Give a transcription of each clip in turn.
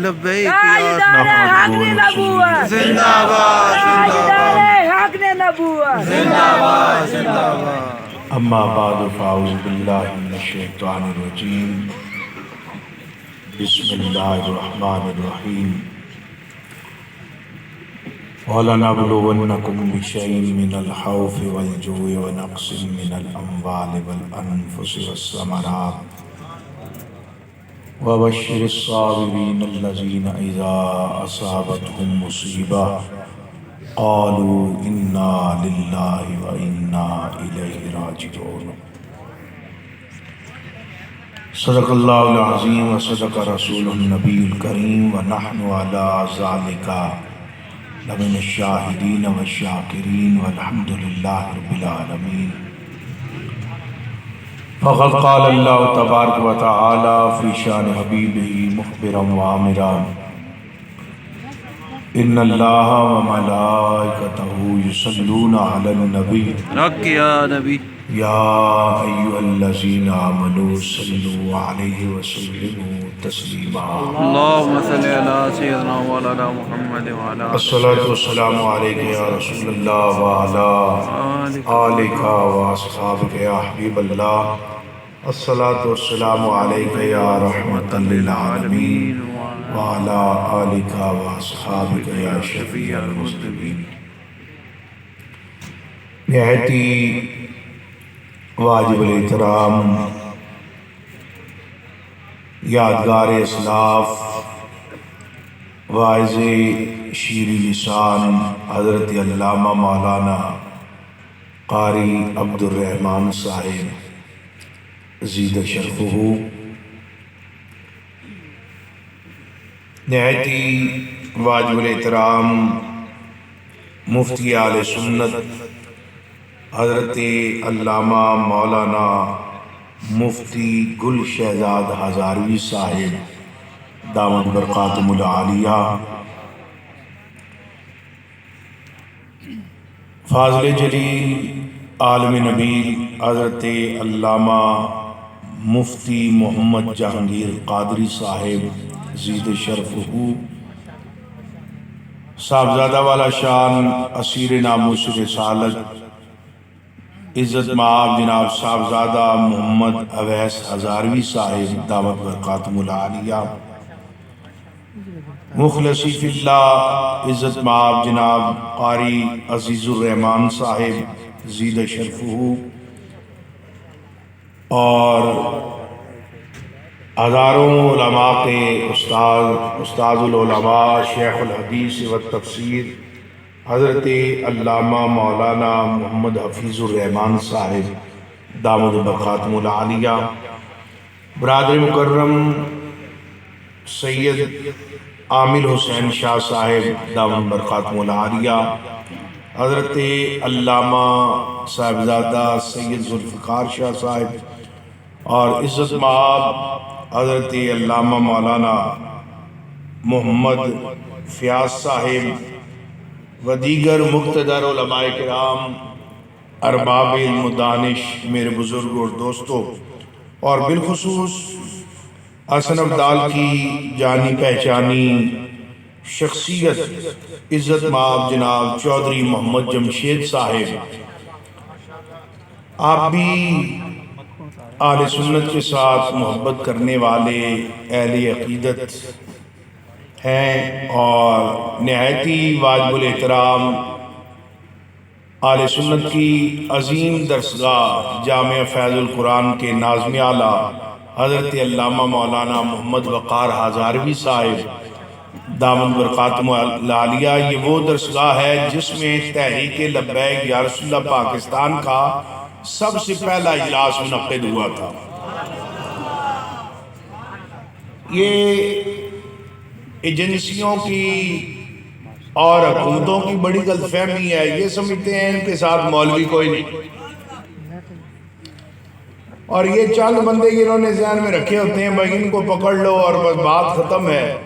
لبیک تاجدار حق نے نبوت زندہ باد تاجدار حق نے نبوت اما بعد فاعوذ باللہ من الشیطان الرجیم بسم اللہ الرحمن الرحیم وَلَنَبْلُوَنَّكُمْ بِشَيْءٍ مِّنَ الْخَوْفِ وَالْجُوعِ وَنَقْصٍ مِّنَ الْأَمْوَالِ وَالْأَنفُسِ وَالثَّمَرَاتِ وَبَشِّرِ الصَّابِرِينَ الَّذِينَ إِذَا أَصَابَتْهُم مُّصِيبَةٌ قَالُوا إِنَّا لِلَّهِ وَإِنَّا إِلَيْهِ راجعون صدق اللہ العظیم وصدق رسول النبی الکریم ونحن علی ذلک لمن الشاہدین والشاکرین والحمد للہ رب العالمین فقد قال اللہ تبارک و تعالی فی شان حبیبہ مخبرا وآمرا ان اللہ وملائکتہ یصلون علی النبی رک یا نبی یا ایھا الذین آمنوا صلوا علیہ وسلموا تسلیما اللہم صلی علی سیدنا مولانا محمد وعلی الصلاۃ والسلام علیک یا رسول اللہ وعلی آلک واصحابک یا حبیب اللہ الصلاۃ والسلام علیک یا رحمۃ للعالمین وعلی آلک واصحابک یا شفیع المذنبین۔ نہایتی واجب الاحترام یادگار اسلاف واعظ شیریں لسان حضرت علامہ مولانا قاری عبد الرحمن صاحب زید شرفہ، نہایتی واجب الاحترام مفتی اہل سنت حضرت علامہ مولانا مفتی گل شہزاد ہزاروی صاحب دامت برکاتہم العالیہ، فاضل جلیل عالم نبی حضرت علامہ مفتی محمد جہانگیر قادری صاحب زید شرفہ، صاحبزادہ والا شان اسیر ناموس رسالت عزت مآب جناب صاحبزادہ محمد اویس ہزاروی صاحب دعوت برکاتہم العالیہ، مخلصی فی اللہ عزت مآب جناب قاری عزیز الرحمان صاحب زید شرفہ، اور ہزاروں علماء کے استاد العلماء شیخ الحدیث والتفسیر حضرت علامہ مولانا محمد حفیظ الرحمان صاحب دامت برکاتہم العالیہ، برادر مکرم سید عامر حسین شاہ صاحب دامت برکاتہم العالیہ، حضرت علامہ صاحبزادہ سید ذوالفقار شاہ صاحب، اور عزت مآب حضرت علامہ مولانا محمد فیاض صاحب و دیگر مقتدر علماء کرام، ارباب علم و دانش، میرے بزرگ اور دوستوں، اور بالخصوص حسن ابدال کی جانی پہچانی شخصیت عزت مآب جناب چودھری محمد جمشید صاحب، آپ بھی اہل سنت کے ساتھ محبت کرنے والے اہل عقیدت ہیں، اور نہایتی واجب الاحترام اہل سنت کی عظیم درسگاہ جامع فیض القرآن کے ناظم اعلیٰ حضرت علامہ مولانا محمد وقار ہزاروی صاحب دامت برکاتہم العالیہ، یہ وہ درسگاہ ہے جس میں تحریک لبیک یا رسول اللہ پاکستان کا سب سے پہلا اجلاس منعقد ہوا تھا۔ یہ ایجنسیوں کی اور حکومتوں کی بڑی غلط فہمی ہے، یہ سمجھتے ہیں ان کے ساتھ مولوی کوئی نہیں، اور یہ چند بندے جنہوں نے ذہن میں رکھے ہوتے ہیں بھائی ان کو پکڑ لو اور بس بات ختم ہے۔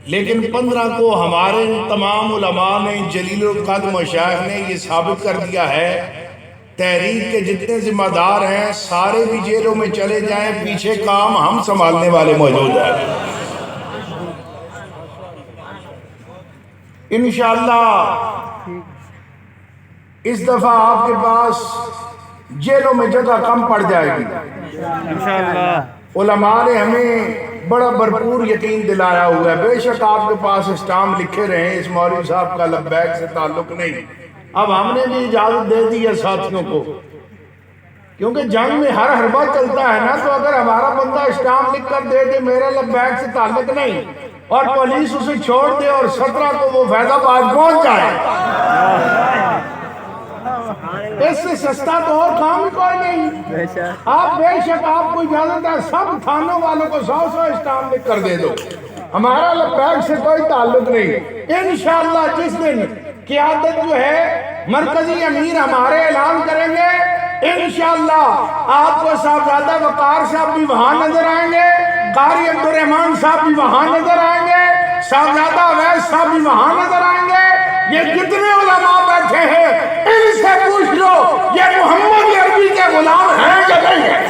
لیکن 15 کو ہمارے تمام علماء نے، جلیل القدر مشائخ نے یہ ثابت کر دیا ہے، تحریک کے جتنے ذمہ دار ہیں سارے بھی جیلوں میں چلے جائیں، پیچھے کام ہم سنبھالنے والے موجود ہیں۔ انشاءاللہ اس دفعہ آپ کے پاس جیلوں میں جگہ کم پڑ جائے گی انشاءاللہ۔ علماء نے ہمیں بڑا بھرپور یقین دلایا ہوا ہے۔ بے شک آپ کے پاس اسٹامپ لکھے رہے ہیں، اس مولوی صاحب کا لبیک سے تعلق نہیں۔ اب ہم نے بھی اجازت دے دی ہے ساتھیوں کو، کیونکہ جنگ میں ہر حربہ چلتا ہے نا، تو اگر ہمارا بندہ اسٹامپ لکھ کر دے دے میرا لبیک سے تعلق نہیں، اور پولیس اسے چھوڑ دے اور 17 کو وہ فیض آباد پہنچ جائے، اس سے سستا تو اور کام ہی کوئی نہیں۔ آپ بے شک آپ کو اجازت ہے، سب تھانوں والوں کو 100 اسٹامپ لکھ کر دے دو، ہمارا لبیک سے کوئی تعلق نہیں۔ انشاءاللہ جس دن قیادت جو ہے مرکزی امیر ہمارے اعلان کریں گے، انشاءاللہ آپ کو صاحبزادہ وقار صاحب بھی وہاں نظر آئیں گے، قاری عبدالرحمن صاحب بھی وہاں نظر آئیں گے، صاحبزادہ اویس صاحب بھی وہاں نظر آئیں گے۔ یہ جتنے علماء بیٹھے ہیں ان سے پوچھ لو یہ محمد عربی کے غلام ہیں یا نہیں ہیں؟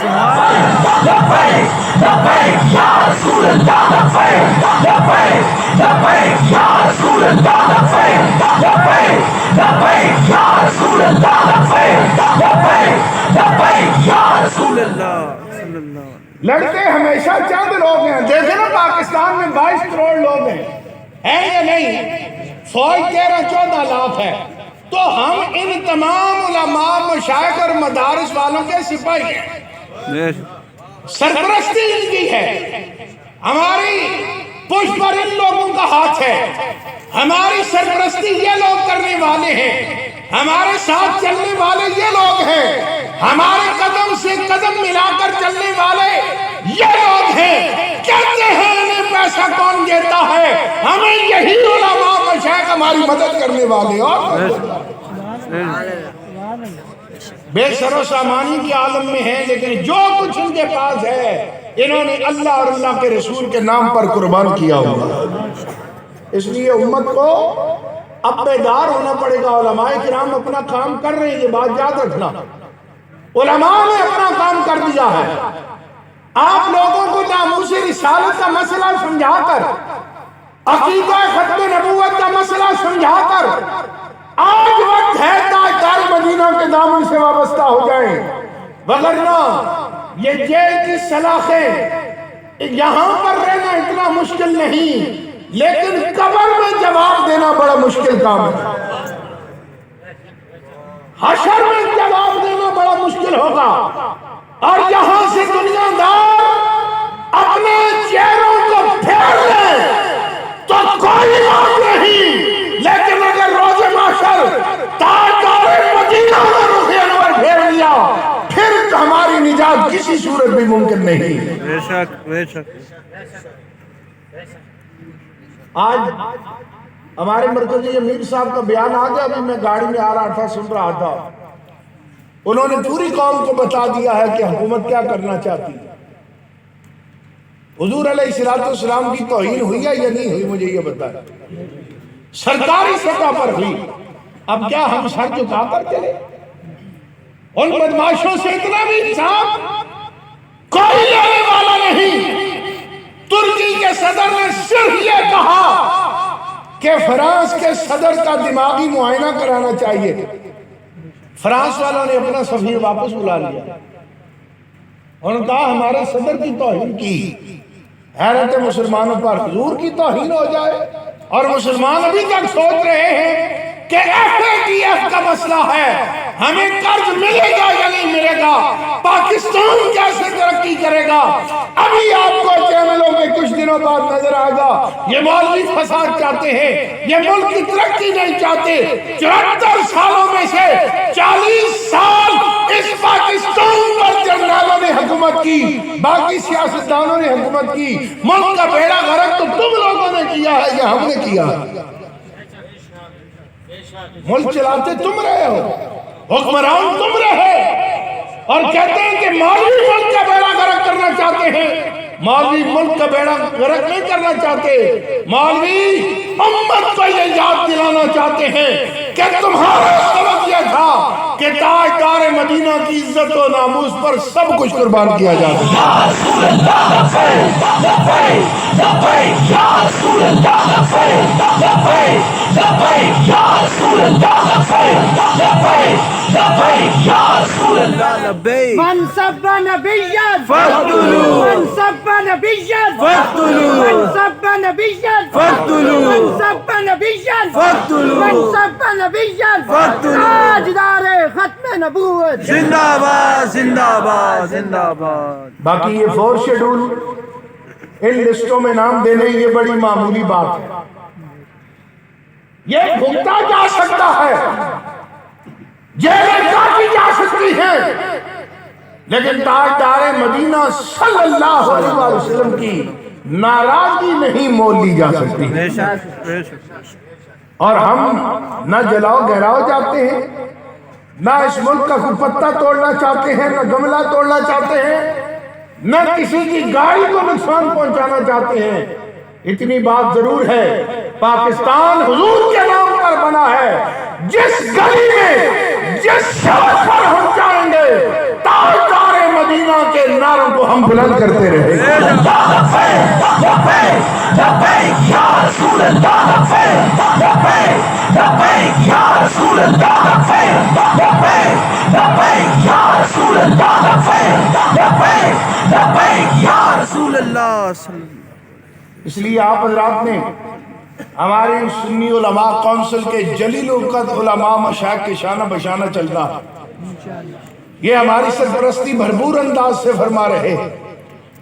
لبیک لبیک یا رسول اللہ، لبیک لبیک لبیک یا رسول اللہ، لبیک لبیک لبیک یا رسول اللہ، لبیک لبیک لبیک یا رسول اللہ۔ لڑتے ہمیشہ چند لوگ ہیں، دیکھیں نا پاکستان میں 22 کروڑ لوگ ہیں یا نہیں؟ فوج 13-14 لاکھ ہے، تو ہم ان تمام علماء مشائخ اور مدارس والوں کے سپاہی ہیں، سرپرستی ان کی ہے، ہماری پشت پر ان لوگوں کا ہاتھ ہے، ہماری سرپرستی یہ لوگ کرنے والے ہیں، ہمارے ساتھ چلنے والے یہ لوگ ہیں، ہمارے قدم سے قدم ملا کر چلنے والے یہ لوگ ہیں۔ کہتے ہیں انہیں پیسہ کون دیتا ہے؟ ہمیں یہی علماء مشائخ ہماری مدد کرنے والے، اور بے سر و سامانی کے عالم میں ہیں، لیکن جو کچھ ان کے پاس ہے انہوں نے اللہ اور اللہ کے رسول کے نام پر قربان کیا ہوا۔ اس لیے امت کو اب بیدار ہونا پڑے گا۔ علماء کرام اپنا کام کر رہے ہیں، یہ بات یاد رکھنا، علماء نے اپنا کام کر دیا ہے۔ آپ لوگوں کو ناموس رسالت کا مسئلہ سمجھا کر، عقیدہ ختم نبوت کا مسئلہ سمجھا کر، آج وقت ہے تاجدار مدینہ کے دامن سے وابستہ ہو جائیں، وگرنہ یہ جیل کی سلاخیں یہاں پر رہنا اتنا مشکل نہیں، لیکن قبر میں جواب دینا بڑا مشکل کام ہے، حشر میں جواب دینا بڑا مشکل ہوگا، اور یہاں سے دنیا دار اپنے چہروں کو پھیر لیں تو کوئی بات نہیں، لیکن اگر روز محشر تاجدار مدینہ میں رخ انور پھیر لیا پھر ہماری نجات کسی صورت بھی ممکن نہیں۔ بے شک بے شک۔ آج ہمارے مرکزی امیر صاحب کا بیان آ گیا، ابھی میں گاڑی میں آ رہا تھا سن رہا تھا، انہوں نے پوری قوم کو بتا دیا ہے کہ حکومت کیا کرنا چاہتی ہے۔ حضور علیہ السلام کی توہین ہوئی ہے یا نہیں ہوئی مجھے یہ بتائیں، سرکاری سطح پر ہوئی، اب کیا ہم سر جھکا کر چلے؟ ان بدماشوں سے اتنا بھی انصاف کوئی لینے والا نہیں۔ ترکی کے صدر نے صرف یہ کہا کہ فرانس کے صدر کا دماغی معائنہ کرانا چاہیے، فرانس والوں نے اپنا سفیر واپس بلا لیا، انہوں نے کہا ہمارے صدر کی توہین کی، حیرت مسلمانوں پر حضور کی توہین ہو جائے، اور مسلمان ابھی تک سوچ رہے ہیں کہ FATF کا مسئلہ ہے، ہمیں قرض ملے گا یا نہیں ملے گا، پاکستان کیسے ترقی کرے گا۔ ابھی آپ کو چینلوں میں کچھ دنوں بعد نظر آئے گا یہ مولوی فساد چاہتے ہیں، یہ ملک کی ترقی نہیں چاہتے۔ 74 سالوں میں سے 40 سال اس پاکستان پر جنرالوں نے حکومت کی، باقی سیاستدانوں نے حکومت کی، ملک کا بیڑا غرق تو تم لوگوں نے کیا ہے یا ہم نے کیا؟ ملک چلاتے تم رہے ہو، حکمران تم رہے، اور کہتے ہیں کہ مولوی ملک کا بیڑا غرق کرنا چاہتے ہیں۔ مولوی ملک کا بیڑا غرق نہیں کرنا چاہتے، مولوی امت کو یہ یاد دلانا چاہتے ہیں کہ تمہارا سبق یہ تھا کہ تاجدار مدینہ کی عزت و ناموس پر سب کچھ قربان کیا جاتا ہے۔ یا رسول اللہ لبیک لبیک لبیک یا رسول اللہ لبیک لبیک لبیک یا رسول اللہ لبیک لبیک لبیک یا رسول اللہ لبیک من سب نبیا فاقتلوه من سب نبیا فاقتلوه من سب نبیا فاقتلوه من سب نبیا فاقتلوه من سب نبیا فاقتلوه تاجدار ختم نبوت زندہ باد زندہ باد زندہ باد۔ باقی یہ 4 شیڈول ان لسٹوں میں نام دینے یہ بڑی معمولی بات ہے، یہ بھگتا جا سکتا ہے، جیلیں کاٹی جا سکتی ہیں، لیکن تاجدار مدینہ صلی اللہ علیہ وسلم کی ناراضگی نہیں مول لی جا سکتی۔ بے شک بے شک۔ اور ہم نہ جلاؤ گہراؤ چاہتے ہیں، نہ اس ملک کا کوئی پتہ توڑنا چاہتے ہیں، نہ گملہ توڑنا چاہتے ہیں، نہ کسی کی گاڑی کو نقصان پہنچانا چاہتے ہیں۔ اتنی بات ضرور ہے، پاکستان حضور کے نام پر بنا ہے، جس گلی میں جس سڑک پر ہم جائیں گے تاجدار مدینہ کے نعروں کو ہم بلند کرتے رہیں گے۔ لبیک لبیک لبیک یا رسول اللہ لبیک لبیک لبیک یا رسول اللہ لبیک لبیک لبیک یا رسول اللہ لبیک لبیک لبیک یا رسول اللہ صلی اللہ۔ اس لیے آپ حضرات نے ہماری سنی علماء کونسل کے جلیل القدر علماء مشائخ کے شانہ بشانہ چلنا، یہ ہماری سرپرستی بھرپور انداز سے فرما رہے۔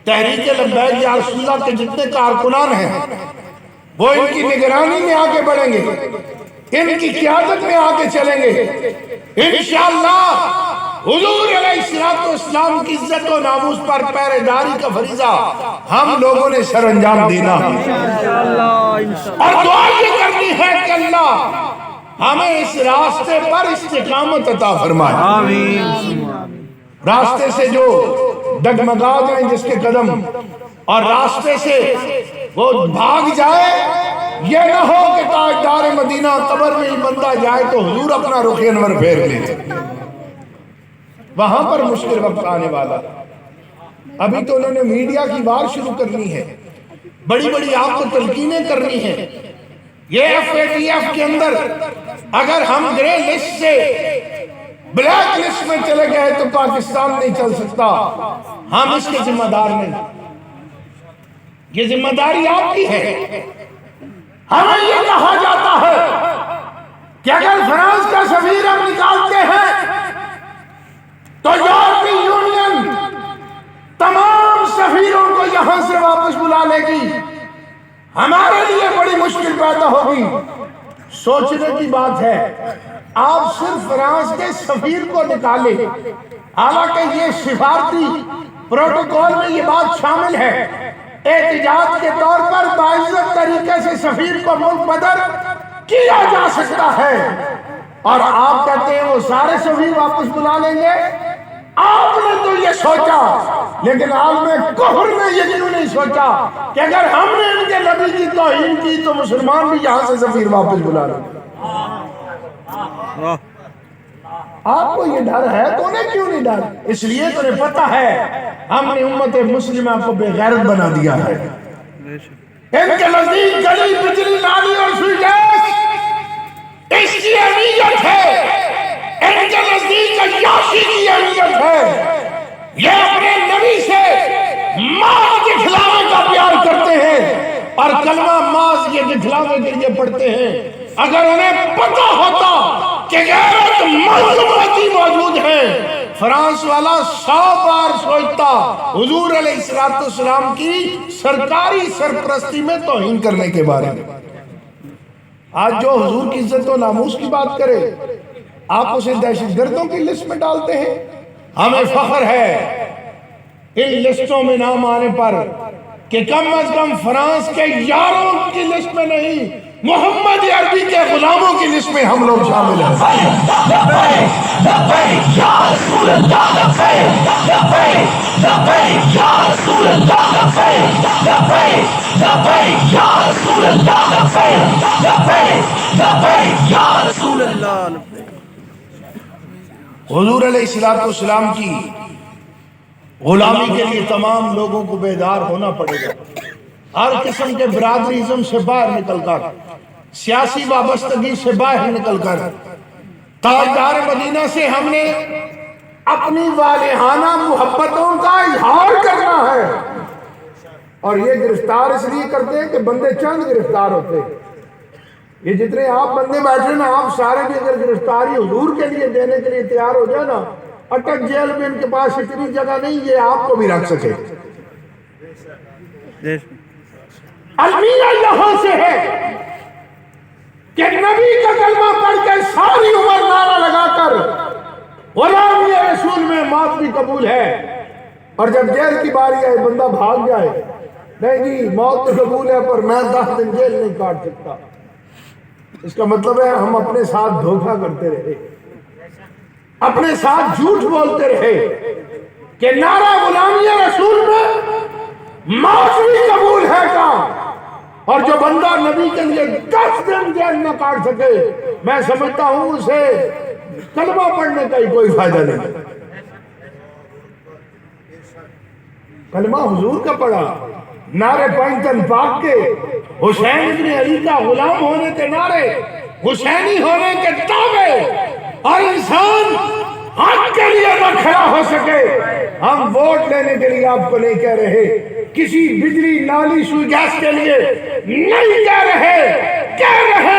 تحریک لبیک یا رسول اللہ کے جتنے کارکنان ہیں وہ ان کی نگرانی میں آگے بڑھیں گے، ان کی قیادت میں آگے چلیں گے۔ انشاءاللہ حضور علیہ السلام کی عزت و ناموس پر پہرے داری کا فریضہ ہم لوگوں نے سر انجام دینا اور دعا یہ کرنی ہے کہ اللہ ہمیں اس راستے پر استقامت عطا فرمائے۔ آمین۔ راستے سے جو ڈگمگا جائیں جس کے قدم، اور راستے سے وہ بھاگ جائے، یہ نہ ہو کہ تاجدار مدینہ قبر میں ہی بندہ جائے تو حضور اپنا رخ انور پھیر لے، وہاں پر مشکل وقت آنے والا۔ ابھی تو انہوں نے میڈیا کی وار شروع کرنی ہے، بڑی بڑی آپ کو تلقینیں کرنی ہیں۔ یہ FATF کے اندر اگر ہم گرے لسٹ سے بلیک لسٹ میں چلے گئے تو پاکستان نہیں چل سکتا، ہم اس کے ذمہ دار نہیں، یہ ذمہ داری آپ کی ہے۔ ہمیں یہ کہا جاتا ہے کہ اگر فرانس کا سفیر ہم نکالتے ہیں تو یورپی یونین تمام سفیروں کو یہاں سے واپس بلا لے گی، ہمارے لیے بڑی مشکل پیدا ہوگی۔ سوچنے کی بات ہے، آپ صرف فرانس کے سفیر کو نکالے، حالانکہ یہ سفارتی پروٹوکول میں یہ بات شامل ہے، احتجاج کے طور پر باعزت طریقے سے سفیر کو ملک بدر کیا جا سکتا ہے، اور آپ کہتے ہیں وہ سارے سفیر واپس بلا لیں گے۔ آپ نے تو یہ سوچا، لیکن عالم کفر نے یہ کیوں نہیں سوچا کہ اگر ہم نے ان کے نبی کی توہین کی تو مسلمان بھی یہاں سے سفیر واپس بلا لیں گے۔ آپ کو یہ ڈر ہے تو انہیں کیوں نہیں ڈر؟ اس لیے تو انہیں پتہ ہے ہم نے امت مسلمہ کو بے غیرت بنا دیا ہے۔ ان کے نزدیک گلی بجلی نالی اور سوئی گیس اس کی اہمیت ہے، ان کے نزدیک عیاشی کی اہمیت ہے۔ یہ اپنے نبی سے ماں دکھلانے کا پیار کرتے ہیں اور کلمہ ماز یہ دکھلانے کے لیے پڑھتے ہیں۔ اگر انہیں پتہ ہوتا کہ غیرت مظلومتی موجود ہے، فرانس والا 100 بار سوچتا حضور علیہ السلام کی سرکاری سرپرستی میں توہین کرنے کے بارے میں۔ آج جو حضور کی عزت و ناموس کی بات کرے آپ اسے دہشت گردوں کی لسٹ میں ڈالتے ہیں۔ ہمیں فخر ہے ان لسٹوں میں نام آنے پر کہ کم از کم فرانس کے یاروں کی لسٹ میں نہیں، محمد عربی کے غلاموں کی لسٹ میں ہم لوگ شامل ہیں۔ رسول اللہ حضور علیہ السلام کی غلامی کے لیے تمام لوگوں کو بیدار ہونا پڑے گا، ہر قسم کے برادریزم سے باہر نکل کر، سیاسی وابستگی سے باہر نکل کر، تاجدار مدینہ سے ہم نے اپنی والہانہ محبتوں کا اظہار کرنا ہے۔ اور یہ گرفتار اس لیے کرتے ہیں کہ بندے چند گرفتار ہوتے ہیں، یہ جتنے آپ بندے بیٹھے نا، آپ سارے بھی اگر گرفتاری حضور کے لیے دینے کے لیے تیار ہو جائے نا، اٹک جیل میں ان کے پاس اتنی جگہ نہیں یہ آپ کو بھی رکھ سکے۔ المیہ یہاں سے ہے کہ نبی کا کلمہ پڑھ کے ساری عمر نعرہ لگا کر غلامی رسول میں موت بھی قبول ہے، اور جب جیل کی باری آئے بندہ بھاگ جائے، نہیں جی موت تو قبول ہے پر میں 10 دن جیل نہیں کاٹ سکتا، اس کا مطلب ہے ہم اپنے ساتھ دھوکہ کرتے رہے، اپنے ساتھ جھوٹ بولتے رہے کہ نعرہ غلامی رسول میں موت بھی قبول ہے کا، اور جو بندہ نبی کے لیے 10 دن جیل نہ کاٹ سکے، میں سمجھتا ہوں اسے کلمہ پڑھنے کا ہی کوئی فائدہ نہیں۔ کلمہ حضور کا پڑھا، نعرے پنجتن پاک کے، حسین ابن علی کا غلام ہونے کے نعرے، حسینی ہونے کے دعوے، اور انسان حق کے لیے نہ کھڑا ہو سکے۔ ہم ووٹ لینے کے لیے آپ کو نہیں کہہ رہے، کسی بجلی نالی سوئی گیس کے لیے نہیں کہہ رہے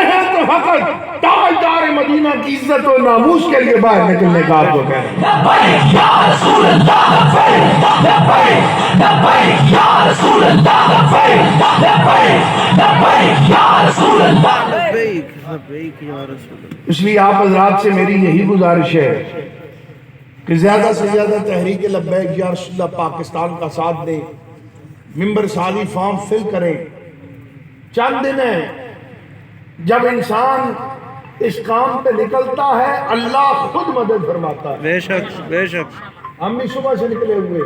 ہیں تو فقط تاجدار مدینہ کی عزت و ناموس کے لیے باہر نکلنے کا آپ کو کہہ رہے ہیں۔ لبیک یا رسول اللہ، لبیک لبیک لبیک یا رسول اللہ، لبیک لبیک لبیک یا رسول اللہ۔ لبیک لبیک یا رسول اللہ۔ اس لیے آپ حضرات سے میری یہی گزارش ہے کہ زیادہ سے زیادہ تحریک لبیک یا رسول اللہ پاکستان کا ساتھ دیں، ممبر سالی فارم فل کریں۔ چند دن ہیں، جب انسان اس کام پہ نکلتا ہے اللہ خود مدد فرماتا ہے۔ بے شک بے شک۔ ہم بھی صبح سے نکلے ہوئے،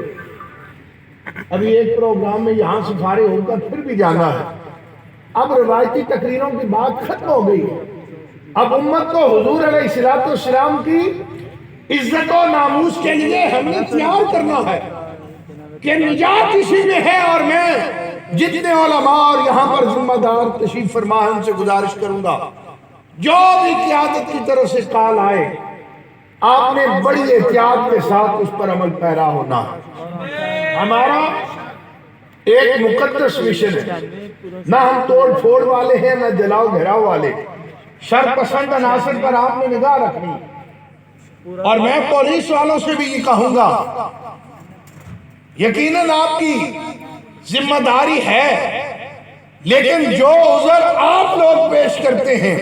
ابھی ایک پروگرام میں یہاں سے فارغ ہو کر پھر بھی جانا ہے۔ اب روایتی تقریروں کی بات ختم ہو گئی ہے، اب امت کو حضور علیہ السلام کی عزت و ناموس کے لیے ہم نے تیار کرنا ہے کہ نجات اسی میں ہے۔ اور میں جتنے علماء اور یہاں پر ذمہ دار تشریف فرما ہیں ان سے گزارش کروں گا، جو بھی قیادت کی طرف سے کال آئے آپ نے بڑی احتیاط کے ساتھ اس پر عمل پیرا ہونا ہے۔ ہمارا ایک مقدس مشن ہے، نہ ہم توڑ پھوڑ والے ہیں نہ جلاؤ گھراؤ والے، شر پسند عناصر پر آپ نے نگاہ رکھنی۔ اور میں پولیس والوں سے بھی یہ کہوں گا، یقیناً آپ کی ذمہ داری ہے، لیکن جو عذر آپ لوگ پیش کرتے ہیں،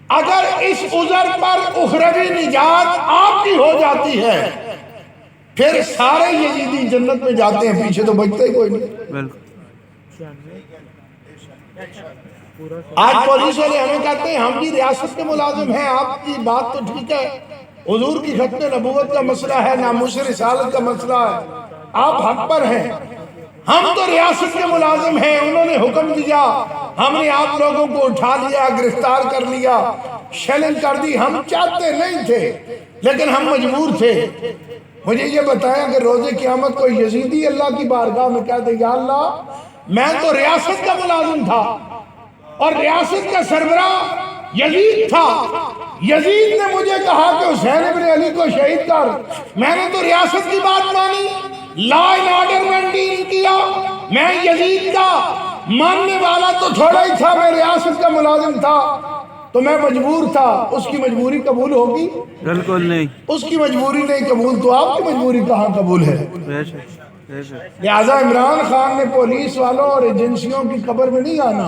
اگر اس عذر پر اخروی نجات آپ کی ہو جاتی ہے پھر سارے یزیدی جنت میں جاتے ہیں، پیچھے تو بچتے ہی کوئی نہیں۔ بالکل۔ آج پولیس والے ہمیں کہتے ہیں ہم بھی ریاست کے ملازم ہیں، آپ کی بات تو ٹھیک ہے، حضور کی ختم نبوت کا مسئلہ ہے، ناموس رسالت کا مسئلہ ہے، آپ حق پر ہیں، ہم تو ریاست کے ملازم ہیں، انہوں نے حکم دیا، ہم نے آپ لوگوں کو اٹھا لیا، گرفتار کر لیا، شیلنگ کر دی، ہم چاہتے نہیں تھے لیکن ہم مجبور تھے۔ مجھے یہ بتایا کہ روز قیامت کوئی یزیدی اللہ کی بارگاہ میں کہتے یا اللہ میں تو ریاست کا ملازم تھا اور ریاست کا سربراہ یزید تھا، یزید نے مجھے کہا کہ حسین ابن علی کو شہید کر، میں نے تو ریاست کی بات مانی، لا اینڈ آرڈر مینٹین کیا، میں یزید کا ماننے والا تو تھوڑا ہی تھا، میں ریاست کا ملازم تھا تو میں مجبور تھا۔ اس کی مجبوری قبول ہوگی؟ بالکل نہیں۔ اس کی مجبوری نہیں قبول تو آپ کی مجبوری کہاں قبول ہے؟ بے شک بے شک۔ لہٰذا عمران خان نے پولیس والوں اور ایجنسیوں کی خبر میں نہیں آنا،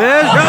بے شک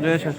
بے شک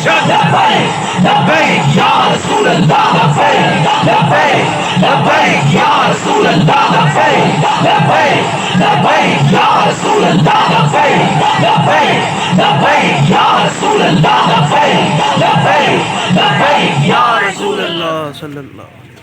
شک لبیک یا رسول اللہ لبیک لبیک لبیک یا رسول اللہ لبیک لبیک لبیک یا رسول اللہ لبیک لبیک لبیک یا رسول اللہ لبیک لبیک لبیک یا رسول اللہ صلی اللہ علیہ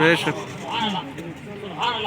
بے شک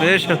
بے شک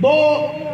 2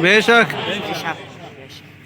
بے شک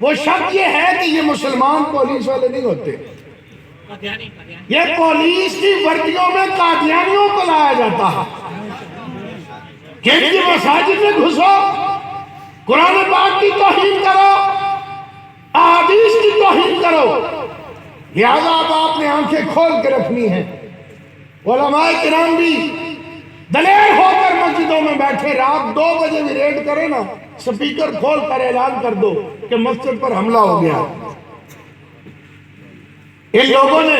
وہ شک یہ ہے کہ یہ مسلمان پولیس والے نہیں ہوتے، یہ پولیس کی وردیوں میں قادیانیوں کو لایا جاتا ہے کہ ان کی مساجد میں گھسو، قرآن پاک کی توہین کرو، احادیث کی توہین کرو۔ لہذا اب آپ نے آنکھیں کھول کے رکھنی ہیں۔ علماء کرام بھی دلیر ہو کر مسجدوں میں بیٹھے، رات 2 بجے بھی ریڈ کرے نا، سپیکر کھول کر اعلان کر دو کہ مسجد پر حملہ ہو گیا۔ ان لوگوں نے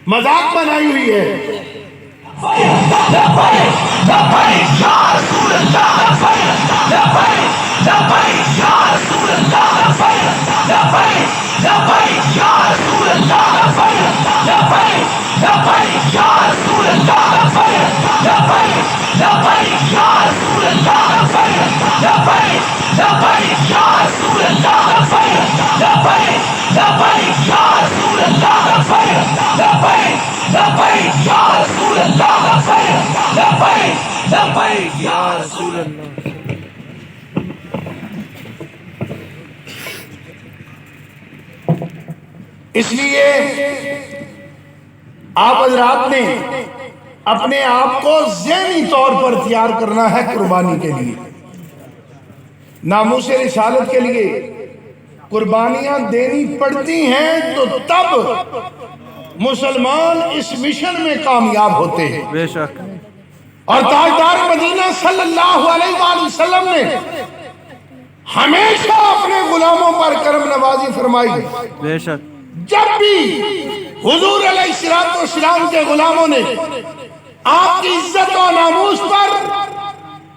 مذاق بنائی ہوئی ہے۔ اس لیے آپ حضرات نے اپنے آپ کو ذہنی طور پر تیار کرنا ہے قربانی کے لیے، ناموس رسالت کے لیے قربانیاں دینی پڑتی ہیں، تو تب مسلمان اس مشن میں کامیاب ہوتے ہیں۔ بے شک اور تاجدار مدینہ صلی اللہ علیہ وآلہ وسلم نے ہمیشہ اپنے غلاموں پر کرم نوازی فرمائی۔ بے شک جب بھی حضور علیہ السلام کے غلاموں نے آپ کی عزت و ناموس پر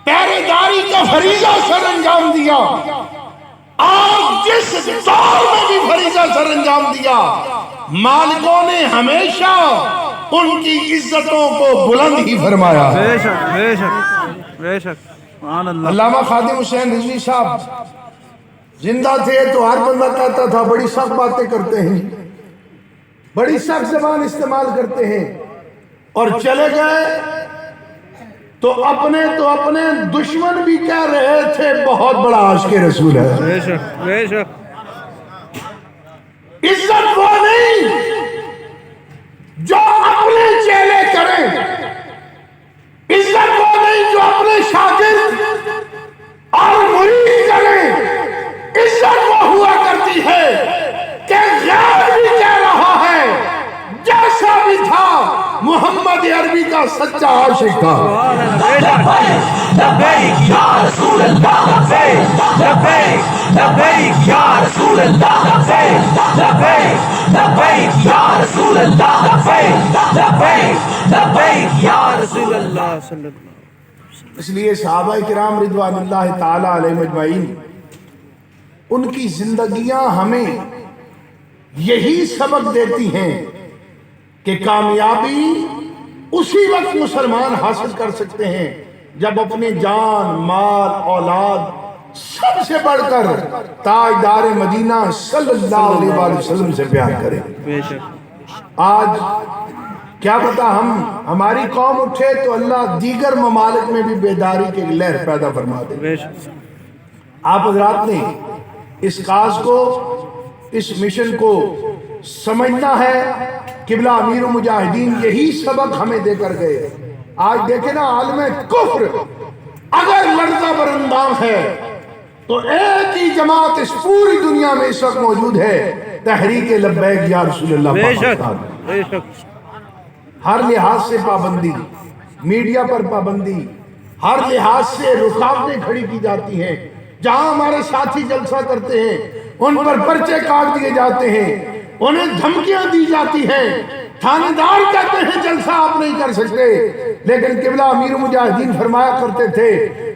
پہرے داری کا فریضہ سر انجام دیا، اور جس دور میں بھی فریضہ سر انجام دیا، مالکوں نے ہمیشہ ان کی عزتوں کو بلند ہی فرمایا۔ بے شک بے شک بے شک سبحان اللہ۔ علامہ خادم حسین رضوی صاحب زندہ تھے تو ہر بندہ کہتا تھا بڑی سخت باتیں کرتے ہیں، بڑی سخت زبان استعمال کرتے ہیں، اور چلے گئے تو اپنے دشمن بھی کہہ رہے تھے بہت بڑا عاشق رسول ہے۔ بے شک بے شک عزت وہ نہیں جو اپنے چیلے کریں، عزت وہ نہیں جو اپنے شاگرد اور مرید کریں، عزت وہ ہوا کرتی ہے کہ غیر بھی کہہ رہا ہے جیسا بھی تھا محمد عربی کا سچا عاشق تھا۔ لبیک یا رسول اللہ، لبیک لبیک لبیک یا رسول اللہ، لبیک لبیک لبیک یا رسول اللہ، لبیک لبیک لبیک یا رسول اللہ صلی اللہ علیہ وسلم۔ اس لیے صحابہ کرام رضوان اللہ تعالی علیہ مجمعین، ان کی زندگیاں ہمیں یہی سبق دیتی ہیں کہ کامیابی اسی وقت مسلمان حاصل کر سکتے ہیں جب اپنے جان، مال، اولاد سب سے بڑھ کر تاجدار مدینہ صلی اللہ علیہ وآلہ وسلم سے پیار کریں۔ بے شک آج کیا پتا ہماری قوم اٹھے تو اللہ دیگر ممالک میں بھی بیداری کی لہر پیدا فرما دے۔ بے شک آپ حضرات نے اس کاز کو، اس مشن کو سمجھنا ہے۔ قبلہ امیر المجاہدین یہی سبق ہمیں دے کر گئے۔ آج دیکھیں نا، عالم کفر اگر لرزہ براندام ہے تو ایک ہی جماعت اس پوری دنیا میں اس وقت موجود ہے، تحریک لبیک یا رسول اللہ بے شک پاکستان۔ بے شک ہر لحاظ سے پابندی، میڈیا پر پابندی، ہر لحاظ سے رکاوٹیں کھڑی کی جاتی ہیں۔ جہاں ہمارے ساتھی جلسہ کرتے ہیں ان پر پرچے کاٹ دیے جاتے ہیں، انہیں دھمکیاں دی جاتی ہیں، تھانے دار کہتے ہیں جلسہ آپ نہیں کر سکتے، لیکن قبلہ امیر مجاہدین فرمایا کرتے تھے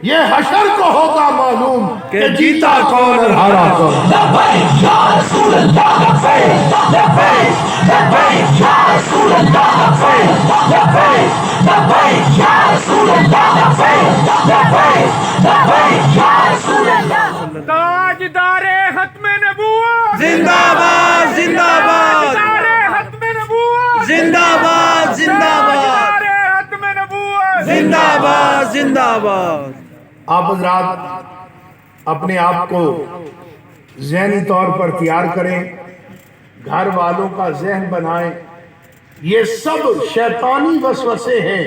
یہ حشر کو ہوگا معلوم کہ جیتا کون اور ہارا کون۔ لبیک یا رسول اللہ، لبیک لبیک لبیک یا رسول اللہ، لبیک لبیک لبیک یا رسول اللہ، لبیک لبیک لبیک یا رسول اللہ۔ تاجدار ختم نبوت زندہ باد زندہ باد تاجدار ختم نبوت زندہ باد زندہ باد تاجدار ختم نبوت زندہ باد زندہ باد۔ آپ حضرات اپنے آپ کو ذہنی طور پر تیار کریں، گھر والوں کا ذہن بنائیں. یہ سب شیطانی وسوسے ہیں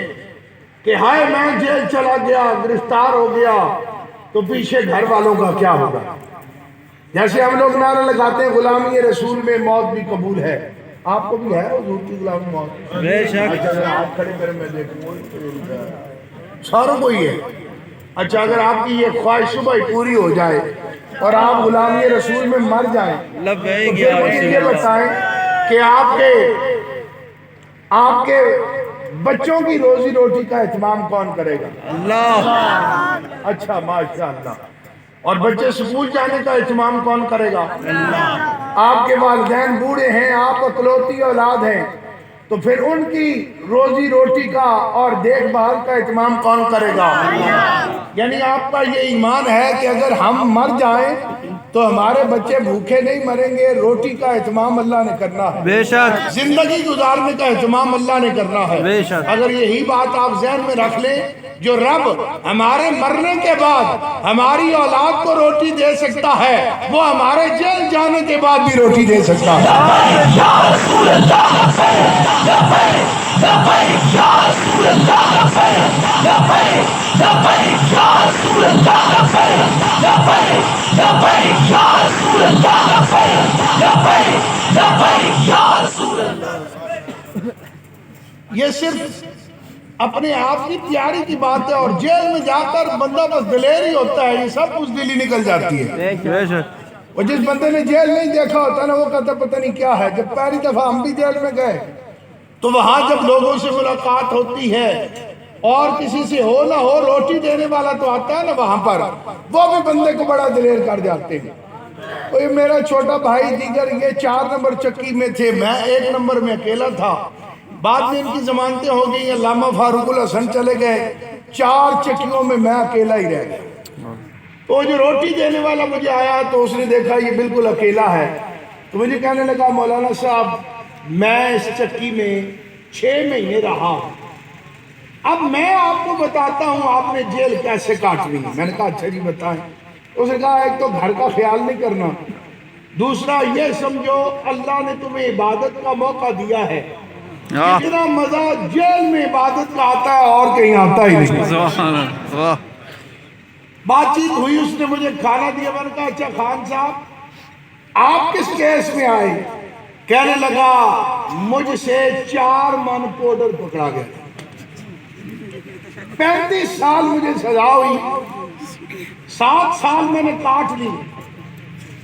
کہ ہائے میں جیل چلا گیا، گرفتار ہو گیا تو پیچھے گھر والوں کا کیا ہوگا. جیسے ہم لوگ نعرہ لگاتے ہیں غلامی رسول میں موت بھی قبول ہے. آپ کو بھی ہے حضور کی غلامی موت؟ بے شک. اچھا اگر آپ کھڑے کریں میں دیکھوں ساروں کو ہی ہے. اچھا اگر آپ کی یہ خواہش صبح ہی پوری ہو جائے اور آپ غلامی رسول میں مر جائیں تو لبیک پھر یا مجھے رسول یہ اللہ. بتائیں کہ آپ کے بچوں کی روزی روٹی کا اہتمام کون کرے گا؟ اللہ. اچھا ماشاءاللہ. اور بچے سکول جانے کا اہتمام کون کرے گا؟ آپ کے والدین بوڑھے ہیں، آپ اکلوتی اولاد ہیں، تو پھر ان کی روزی روٹی کا اور دیکھ بھال کا اہتمام کون کرے گا؟ یعنی آپ کا یہ ایمان ہے کہ اگر ہم مر جائیں تو ہمارے بچے بھوکے نہیں مریں گے، روٹی کا اہتمام اللہ نے کرنا ہے، بے شک. زندگی گزارنے کا اہتمام اللہ نے کرنا ہے. بے شک. اگر یہی بات آپ ذہن میں رکھ لیں، جو رب ہمارے مرنے کے بعد ہماری اولاد کو روٹی دے سکتا ہے وہ ہمارے جیل جانے کے بعد بھی روٹی دے سکتا ہے. یہ صرف اپنے آپ کی تیاری کی بات ہے، اور جیل میں جا کر بندہ بس دلیر ہی ہوتا ہے، یہ سب کچھ دلی نکل جاتی ہے. بے شک. اور جس بندے نے جیل نہیں دیکھا ہوتا نا وہ کہتا پتہ نہیں کیا ہے. جب پہلی دفعہ ہم بھی جیل میں گئے تو وہاں جب لوگوں سے ملاقات ہوتی ہے اور کسی سے ہو نہ ہو روٹی دینے والا تو آتا ہے نا وہاں پر، وہ بھی بندے کو بڑا دلیر کر جاتے ہیں. تو یہ میرا چھوٹا بھائی دیگر یہ 4 نمبر چکی میں تھے، میں 1 نمبر میں اکیلا تھا. بعد میں ان کی ضمانتیں ہو گئی، علامہ فاروق الحسن چلے گئے، 4 چکیوں میں اکیلا ہی رہ گیا. تو جو روٹی دینے والا مجھے آیا تو اس نے دیکھا یہ بالکل اکیلا ہے، تو مجھے کہنے لگا مولانا صاحب میں اس چکی میں 6 مہینے رہا، اب میں آپ کو بتاتا ہوں آپ نے جیل کیسے کاٹنی. میں نے کہا اچھا جی بتائیں. اس نے کہا ایک تو گھر کا خیال نہیں کرنا، دوسرا یہ سمجھو اللہ نے تمہیں عبادت کا موقع دیا ہے، اتنا مزہ جیل میں عبادت کا آتا ہے اور کہیں آتا ہی نہیں. سبحان اللہ. بات چیت ہوئی، اس نے مجھے کھانا دیا. میں نے کہا اچھا خان صاحب آپ کس کیس میں آئے؟ کہنے لگا مجھ سے 4 من پاؤڈر پکڑا گیا، 35 سال مجھے سزا ہوئی، 7 سال میں نے کاٹ لی.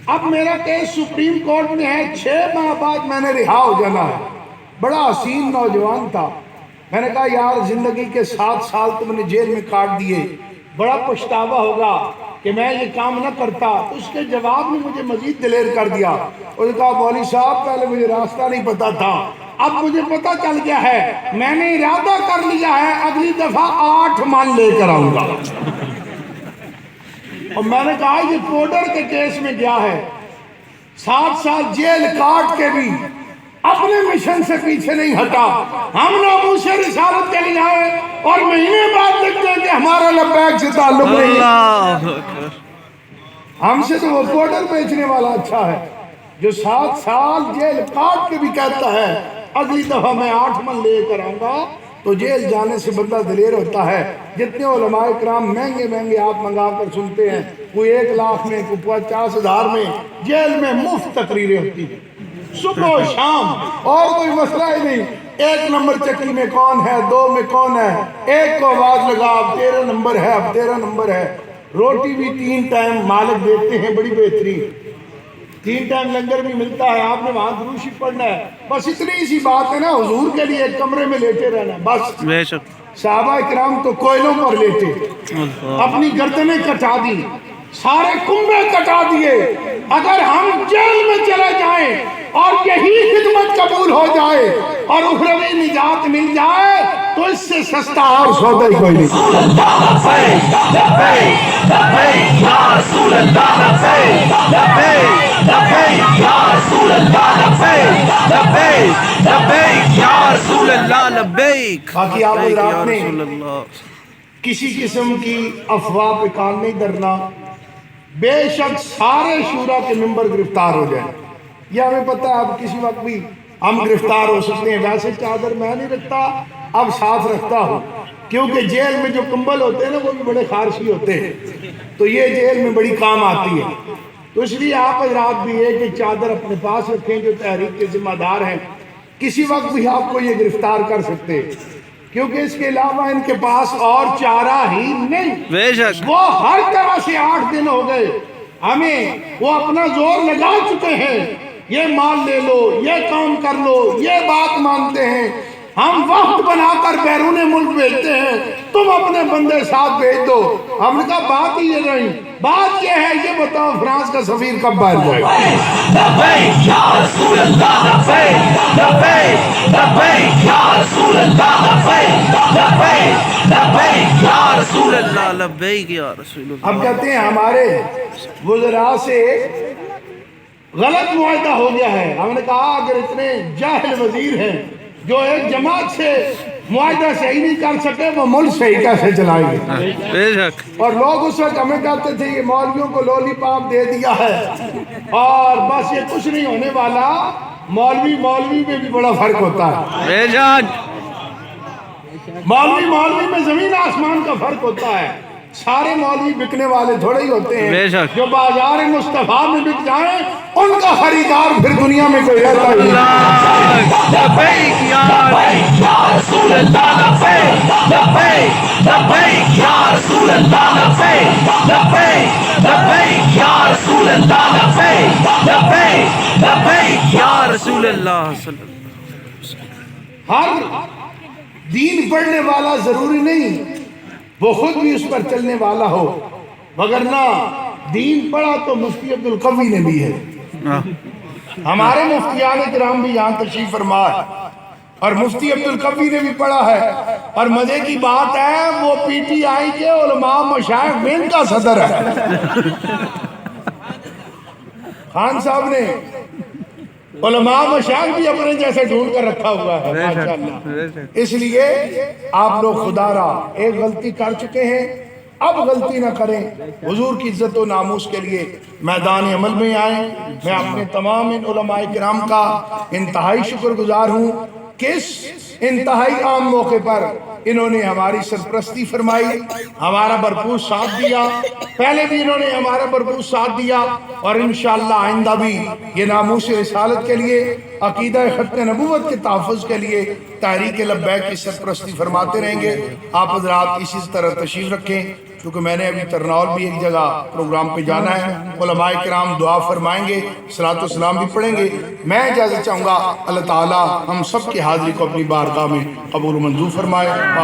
اب میرا کیس سپریم کورٹ میں ہے، 6 ماہ بعد میں نے رہا ہو جانا ہے. بڑا حسین نوجوان تھا. میں نے کہا یار زندگی کے 7 سال تم نے جیل میں کاٹ دیے، بڑا پچھتاوا ہوگا کہ میں یہ کام نہ کرتا. اس کے جواب نے مجھے مزید دلیر کر دیا. اس نے کہا مولوی صاحب پہلے مجھے راستہ نہیں پتا تھا، اب مجھے پتا چل گیا ہے، میں نے ارادہ کر لیا ہے اگلی دفعہ 8 من لے کر آؤں گا. اور میں نے کہا یہ پاؤڈر کے کیس میں گیا ہے، 7 سال جیل کاٹ کے بھی اپنے مشن سے پیچھے نہیں ہٹا. ہم ناموس رسالت کے لیے آئے اور مہینے بعد لکھتے ہیں کہ ہمارا لبیک سے تعلق نہیں. اللہ اکبر. ہم سے تو وہ پاؤڈر بیچنے والا اچھا ہے جو 7 سال جیل کاٹ کے بھی کہتا ہے اگلی دفعہ میں 8 من لے کر آؤں گا. تو جیل جانے سے بندہ دلیر ہوتا ہے. جتنے علماء کرام مہنگے آپ منگا کر سنتے ہیں، کوئی 1 لاکھ میں، کوئی 50,000 میں، جیل میں مفت تقریریں ہوتی ہیں صبح و شام، اور کوئی مسئلہ ہی نہیں. 1 نمبر چکی میں کون ہے، 2 میں کون ہے، 1 کو آواز لگا اب 13 نمبر ہے، اب 13 نمبر ہے. روٹی بھی 3 ٹائم مالک دیتے ہیں، بڑی بہترین، 3 ٹائم لنگر بھی ملتا ہے. آپ نے وہاں درود شریف پڑھنا ہے، بس اتنی سی بات ہے نا، حضور کے لیے ایک کمرے میں لیٹے رہنا بس. بے شک. صحابہ کرام تو کوئلوں پر لیٹے، اپنی گردنیں کٹا دی، سارے کنبے کٹا دیے. اگر ہم جیل میں چلے جائیں اور یہی خدمت قبول ہو جائے اور اخروی نجات مل جائے تو اس سے سستا اور سودا ہی کوئی نہیں. باقی آپ حضرات نے کسی قسم کی افواہ پہ کان نہیں دھرنا. بے شک سارے شورا کے ممبر گرفتار ہو جائیں. یہ ہمیں پتہ ہے اب کسی وقت بھی ہم گرفتار ہو سکتے ہیں. ویسے چادر میں نہیں رکھتا، اب ساتھ رکھتا ہوں، کیونکہ جیل میں جو کمبل ہوتے ہیں نا وہ بھی بڑے خارشی ہوتے ہیں، تو یہ جیل میں بڑی کام آتی ہے. تو اس لیے آپ حضرات بھی ایک ایک چادر اپنے پاس رکھیں جو تحریک کے ذمہ دار ہیں. کسی وقت بھی آپ کو یہ گرفتار کر سکتے، کیونکہ اس کے علاوہ ان کے پاس اور چارہ ہی نہیں. بے شک وہ ہر طرح سے 8 دن ہو گئے ہمیں وہ اپنا زور لگا چکے ہیں، یہ مال لے لو، یہ کام کر لو، یہ بات مانتے ہیں. ہم وقت بنا کر بیرون ملک بھیجتے ہیں، تم اپنے بندے ساتھ بھیج دو. ہم نے کہا بات ہی یہ نہیں، بات یہ ہے یہ بتاؤ فرانس کا سفیر کب باہر جائے گا؟ لبیک یا رسول اللہ، لبیک لبیک لبیک یا رسول اللہ، لبیک لبیک لبیک یا رسول اللہ. اللہ لبیک یا رسول اللہ. اب کہتے ہیں ہمارے وزراء سے غلط معاہدہ ہو گیا ہے. ہم نے کہا اگر اتنے جاہل وزیر ہیں جو ایک جماعت سے معاہدہ صحیح نہیں کر سکے، وہ ملک صحیح کیسے چلائیں گے؟ بے شک اور لوگ اس وقت ہمیں کہتے تھے یہ مولویوں کو لولی پاپ دے دیا ہے اور بس یہ کچھ نہیں ہونے والا. مولوی میں بھی بڑا فرق ہوتا ہے. بے شک مولوی میں زمین آسمان کا فرق ہوتا ہے. سارے مولوی بکنے والے تھوڑے ہی ہوتے بے ہیں. شک. جو بازار مصطفیٰ میں بک جائیں ان کا خریدار پھر دنیا میں کوئی رہتا ہی نہیں. لبیک یا لبیک یا رسول اللہ، لبیک لبیک لبیک یا رسول اللہ، لبیک لبیک لبیک یا رسول اللہ، لبیک لبیک لبیک یا رسول اللہ صلی اللہ. ہر دین پڑھنے والا ضروری نہیں وہ خود بھی اس پر چلنے والا ہو، وگرنہ دین پڑھا تو مفتی عبدالقوی نے بھی ہے. ہمارے مفتیان کرام بھی یہاں تشریف فرما ہے اور مفتی عبدالقوی نے بھی پڑھا ہے. اور مزے کی بات ہے وہ پی ٹی آئی کے علماء مشائخ ونگ کا صدر ہے. خان صاحب نے علماء مشائخ بھی اپنے جیسے ڈھونڈ کر رکھا ہوا ہے ماشاءاللہ. اس لیے آپ لوگ خدا را ایک غلطی کر چکے ہیں، اب غلطی نہ کریں. حضور کی عزت و ناموس کے لیے میدان عمل میں آئیں. میں اپنے تمام ان علماء کرام کا انتہائی شکر گزار ہوں کہ اس انتہائی عام موقع پر انہوں نے ہماری سرپرستی فرمائی، ہمارا بھرپور ساتھ دیا. پہلے بھی انہوں نے ہمارا بھرپور ساتھ دیا اور انشاءاللہ آئندہ بھی یہ ناموس رسالت کے لیے، عقیدہ ختم نبوت کے تحفظ کے لیے تحریک لبیک کی سرپرستی فرماتے رہیں گے. آپ حضرات اسی طرح تشریف رکھیں کیونکہ میں نے ابھی ترناول بھی ایک جگہ پروگرام پہ جانا ہے. علماء کرام دعا فرمائیں گے، صلاۃ و سلام بھی پڑھیں گے. میں اجازت چاہوں گا اللہ تعالی ہم سب کی حاضری کو اپنی بارگاہ میں قبول و منظور فرمائے.